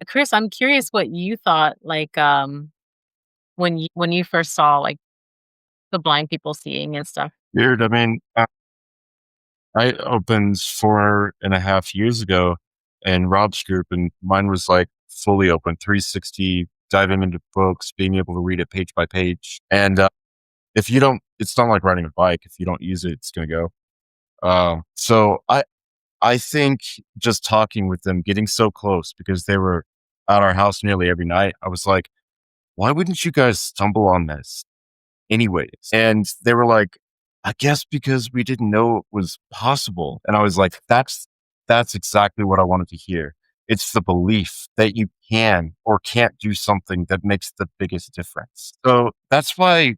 Chris, I'm curious what you thought, like, when you first saw, like, the blind people seeing and stuff. Weird. I mean, I opened 4.5 years ago in Rob's group, and mine was like fully open, 360, diving into books, being able to read it page by page. And if you don't, it's not like riding a bike. If you don't use it, it's going to go. So I think just talking with them, getting so close because they were at our house nearly every night. I was like, why wouldn't you guys stumble on this anyways? And they were like, I guess because we didn't know it was possible. And I was like, that's exactly what I wanted to hear. It's the belief that you can or can't do something that makes the biggest difference. So that's why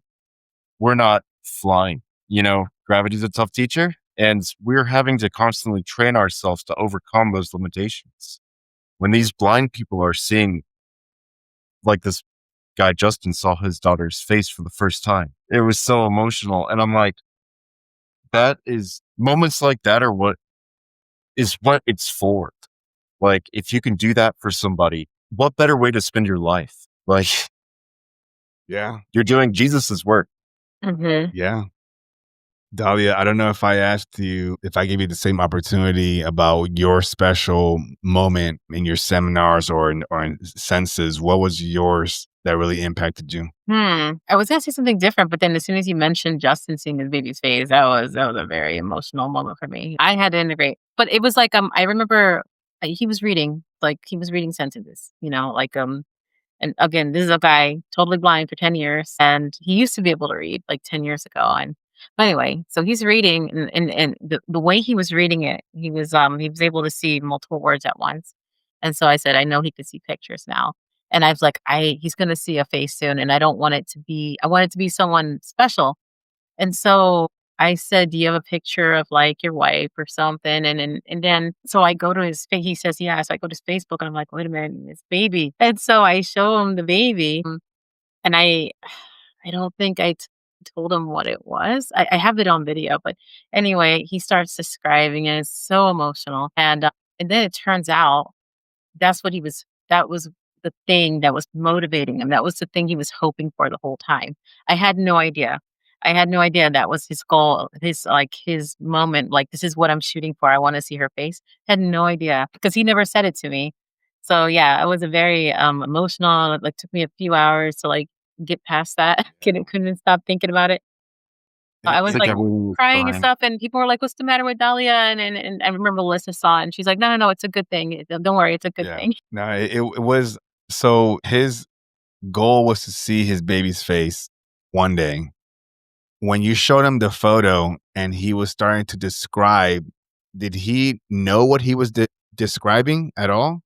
we're not flying. Gravity's a tough teacher, and we're having to constantly train ourselves to overcome those limitations. When these blind people are seeing, like this guy Justin saw his daughter's face for the first time, it was so emotional. And I'm like, that is moments like that are what it's for. Like, if you can do that for somebody, what better way to spend your life? Like, Yeah. you're doing Jesus's work. Mhm. Yeah. Dalia, I don't know if I asked you, if I gave you the same opportunity about your special moment in your seminars or in senses, what was yours that really impacted you? I was gonna say something different, but then as soon as you mentioned Justin seeing his baby's face, that was a very emotional moment for me. I had to integrate, but it was like I remember he was reading sentences, and again, this is a guy totally blind for 10 years, and he used to be able to read like 10 years ago. And but anyway, so he's reading, and the way he was reading it, he was able to see multiple words at once. And so I said, I know he could see pictures now. And I was like, he's gonna see a face soon, and I want it to be someone special. And so I said, "Do you have a picture of, like, your wife or something?" And then so I go to his fa he says, "Yeah." So I go to his Facebook, and I'm like, "Wait a minute, his baby." And so I show him the baby, and I don't think told him what it was. I have it on video, but anyway, he starts describing it. It's so emotional, and then it turns out that was the thing that was motivating him. That was the thing he was hoping for the whole time. I had no idea. I had no idea that was his goal, his moment, like, "This is what I'm shooting for. I wanna see her face." Had no idea because he never said it to me. So, yeah, it was a very, emotional. It, like, took me a few hours to, like, get past that. Couldn't stop thinking about it. I I was, think like, everyone was crying and crying. stuff, and people were like, "What's the matter with Dahlia?" And I remember Melissa saw it, and she's like, "No, no, no, it's a good thing. Don't worry, it's a good Yeah. thing." No, it was, so his goal was to see his baby's face one day. When you showed him the photo and he was starting to describe, did he know what he was describing at all?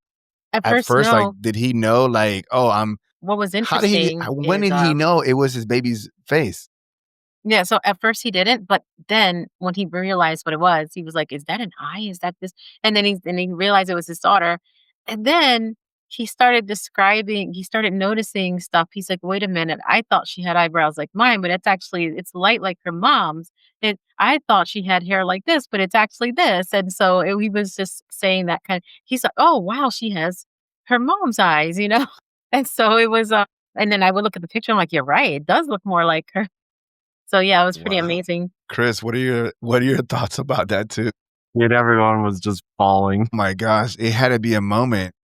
At At first, first, like, no. did he know, like, oh, What was how did he, interesting when is, did he know it was his baby's face? yeah, so at first he didn't, but then when he realized what it was, he was like, "Is that an eye? Is that this?" And then he realized it was his daughter. And then he started noticing stuff. He's like, "Wait a minute. I thought she had eyebrows like mine, but it's light like her mom's. I thought she had hair like this, but it's actually this." And so he was just saying that he's like, "Oh, wow, she has her mom's eyes." And so it was, and then I would look at the picture. I'm like, "You're right. It does look more like her." So, yeah, it was pretty Wow. amazing. Chris, what are your thoughts about that too? And everyone was just bawling. My gosh, it had to be a moment